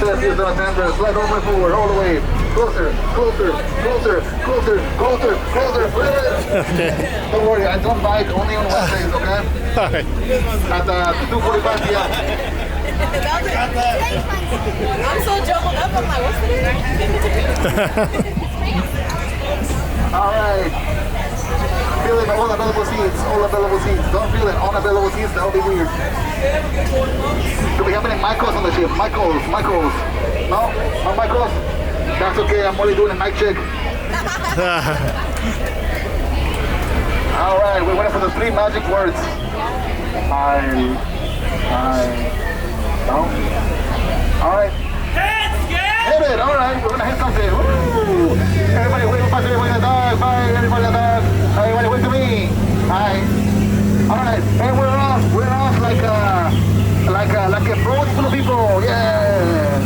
Yes, he's on tender. Slide all the way forward, all the way. Closer, closer, closer, closer, closer, closer. Okay. Don't worry, I don't bite only on Wednesdays, okay? All right. At 2:45 p.m. I'm so jumbled up. I'm like, what's the All right. Feel it, all available seats, all available seats. Don't feel it, unavailable seats, that would be weird. Do we have any Michaels on the ship? Michaels. No? No Michaels? That's okay, I'm only doing a mic check. All right, we're waiting for the 3 magic words. No? All right. Hit it, all right, we're gonna hit something. Woo! Everybody wait for the dog. Bye, everybody the dog. Everybody wait to me. Hi. All right, and we're off like a boat full of people. Yeah.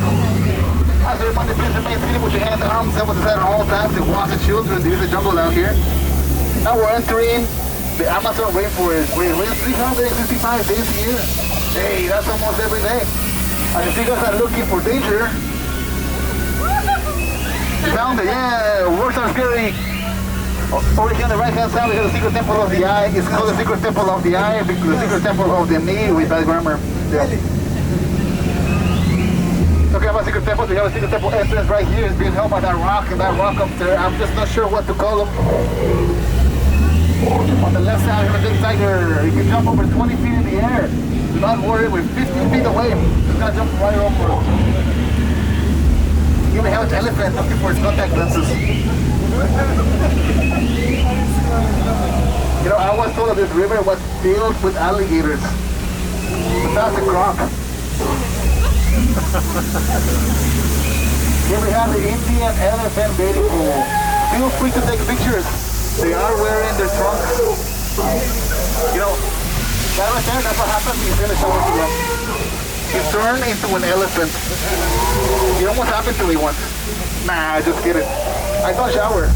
As a reminder, please remain seated with your hands and arms up with the side at all times to watch the children. There is a jungle out here. Now we're entering the Amazon rainforest. We're 365 days a year. Hey, that's almost every day. And if you guys are looking for danger, found it, yeah, words are scary. Over here on the right hand side, we have the secret temple of the eye. It's called the secret temple of the eye because the secret temple of the knee with bad grammar. Yeah. Okay, about secret temples, we have a secret temple entrance right here. It's being held by that rock and that rock up there. I'm just not sure what to call them. On the left side, we have a big tiger. You can jump over 20 feet in the air. Do not worry, we're 15 feet away. It's gonna jump right over. You may have an elephant looking for its contact lenses. You know, I was told that this river was filled with alligators. But that's a crock. Here we have the Indian elephant bathing pool. Feel free to take pictures. They are wearing their trunks. You know, that right there, that's what happens when you finish shower to them. He turned into an elephant. You know what happened to me once? Nah, just kidding. I don't shower.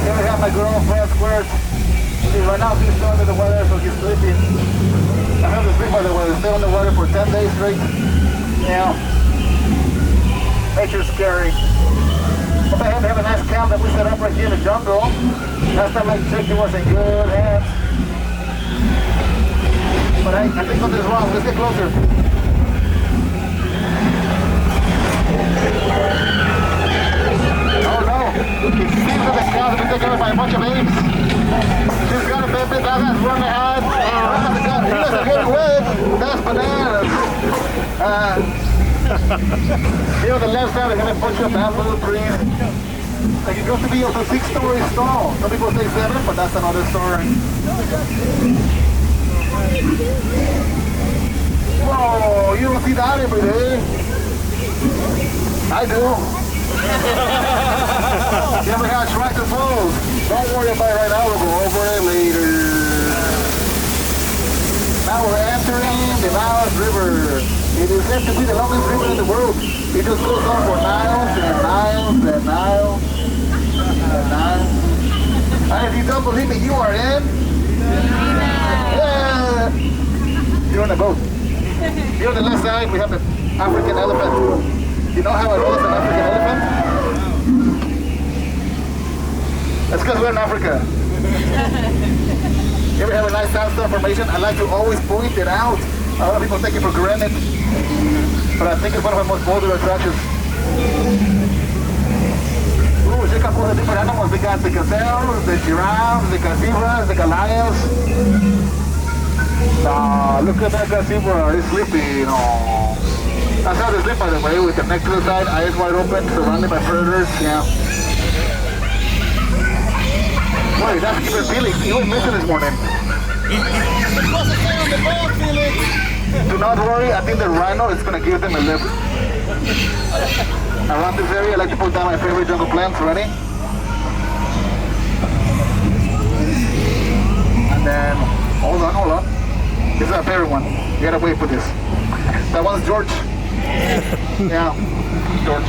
Here we have my girlfriend, Squirt. Right now she's still under the water, so she's sleeping. I have to sleep by the way. Stay on the water for 10 days straight. Yeah. Nature's scary. But I have a nice camp that we set up right here in the jungle. Last time I checked, it was in good hands. But I think something is wrong. Let's get closer. Oh no. It seems that the cows have been taken over by a bunch of apes. She's got a baby dog that's running ahead. He doesn't get away. That's bananas. Here on the left side, we have a bunch of bamboo trees. Like it goes to be also 6 stories tall. Some people say 7, but that's another story. Whoa, you don't see that every day. I do. You ever had tractor falls? Don't worry about it right now, we'll go over it later. Now we're entering the Niles River. It is said to be the longest river in the world. It just goes on for miles and miles and miles and miles. And if you don't believe me, you are in. Yeah. You're on a boat. Here on the left side, we have the African elephant. You know how it was an African elephant? That's because we're in Africa. Here we have a nice sandstone formation. I like to always point it out. A lot of people take it for granted. But I think it's one of our most popular attractions. Ooh, check out all the different animals. We got the gazelles, the giraffes, the zebras, the lions. Look at that zebra, it's sleeping. Oh. That's how they sleep, by the way, with the neck to the side, eyes wide open, surrounded by predators. Yeah. Boy, that's keep it feeling. You were missing this morning. Do not worry, I think the rhino is going to give them a lift. Around this area, I like to put down my favorite jungle plants. Ready? And then, hold on. This is our favorite one. You gotta wait for this. That one's George. Yeah, George.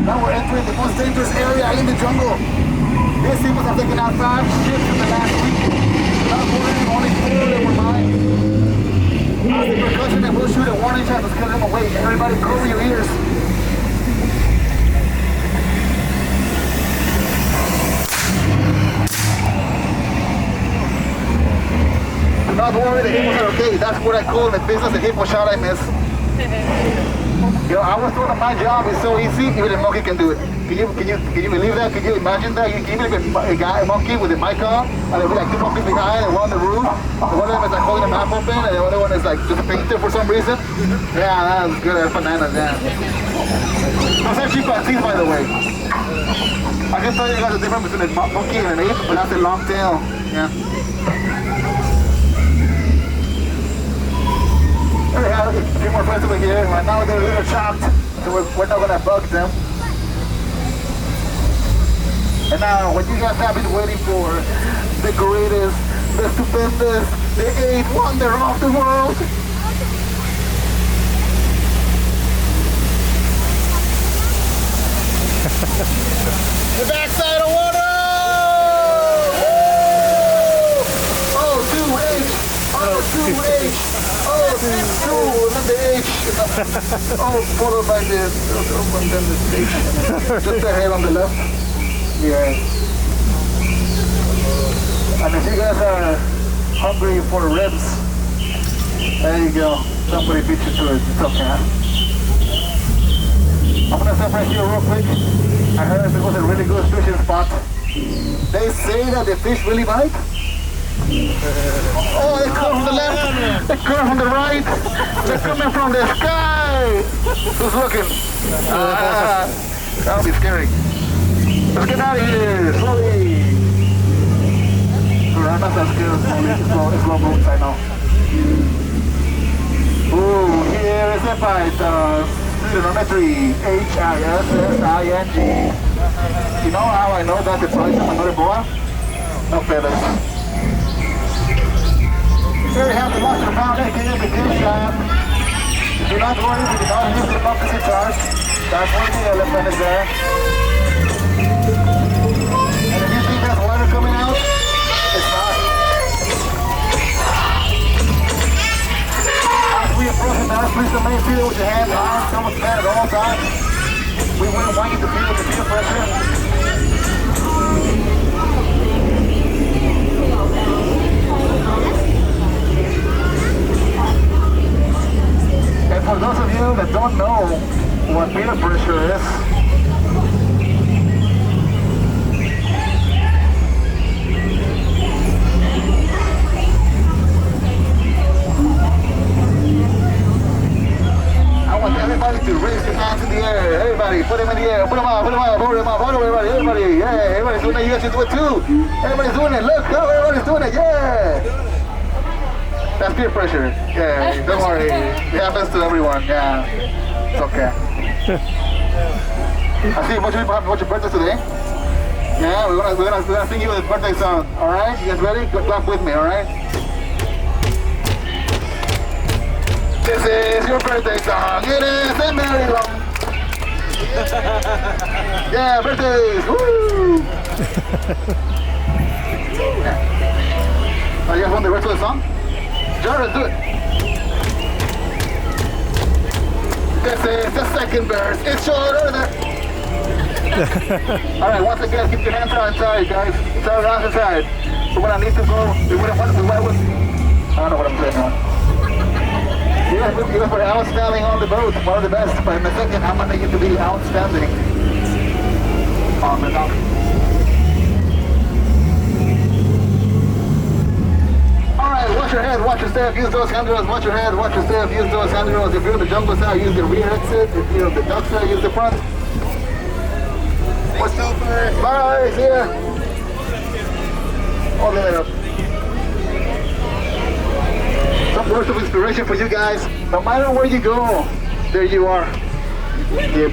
Now we're entering the most dangerous area in the jungle. These people have taken out 5 ships in the last week. Not worrying, only 4 that were mine. the percussion and we'll shoot a warning shot to scare them away. Everybody cover your ears. Do not worry, the hippos are okay. That's what I call in the business a hippo shot I miss. You know, I was told that my job is so easy, even a monkey can do it. Can you believe that? Can you imagine that? You can even a monkey with a mic on, and there'll be like two monkeys behind and one on the roof. And one of them is like holding a map open, and the other one is like just a painter for some reason. Yeah, that was good. That's bananas, yeah. Those are chimpanzees, by the way. I can tell you guys the difference between a monkey and an ape, but that's a long tail. Yeah. There we have a few more friends over here. Right now they're a little shocked, so we're not gonna bug them. And now, what you guys have been waiting for, the greatest, the stupendous, the eighth wonder of the world. The backside of water! Oh, 2H! Oh, 2H! Oh, not the H. Oh, followed by this. Oh, and then the H. Just the head on the left. Yeah. And if you guys are hungry for ribs, there you go. Somebody beat you to it. It's okay. I'm gonna stop right here real quick. I heard it was a really good fishing spot. They say that the fish really bite. Oh, they come from the left, they come from the right, they're coming from the sky. Who's looking? That'll be scary. Let's get out of here, slowly. I'm not that scared, slowly. It's slow boats, I know. Ooh, here is a python. Trigonometry, H-I-S-S-I-N-G. You know how I know that's a python, another boa? No feathers. Very happy watch your pound, aka the kill shot. Do not worry, we do not use the epoxy charge. That's why the elephant is there. And if you think there's water coming out, it's not. As we approach the mouse, please remain seated with your hands on, almost bad at all times. We wouldn't want you to feel the peer pressure. And for those of you that don't know what peer pressure is, I want everybody to raise their hands in the air. Everybody, put them in the air. Put them up, put them up, hold them up, hold them, everybody. Yeah, everybody's doing it. You guys should do it too. Everybody's doing it. Look, everybody's doing it. Yeah. That's peer pressure. Yeah, don't worry. It happens to everyone. Yeah, it's okay. I see a bunch of people have a bunch of birthdays today. Yeah, we're gonna sing you a birthday song. All right, you guys ready? Go clap with me. All right. This is your birthday song. It is a merry long. Yeah, birthdays. Woo! You guys want the rest of the song? Jordan, do it. This is the second verse. It's shorter than... Alright, once again, keep your hands out inside, guys. It's our hands inside. So when I need to go, I don't know what I'm saying now. You guys were outstanding on the boat, one of the best. But in a second, I'm going to need you to be outstanding on the dock. Alright, watch your head, watch your step, use those handrails, watch your head, watch your step, use those handrails. If you're in the jungle side, use the rear exit. If you're in the duck side, use the front. Bye, see ya. All the way up. Some words of inspiration for you guys. No matter where you go, there you are. Yep.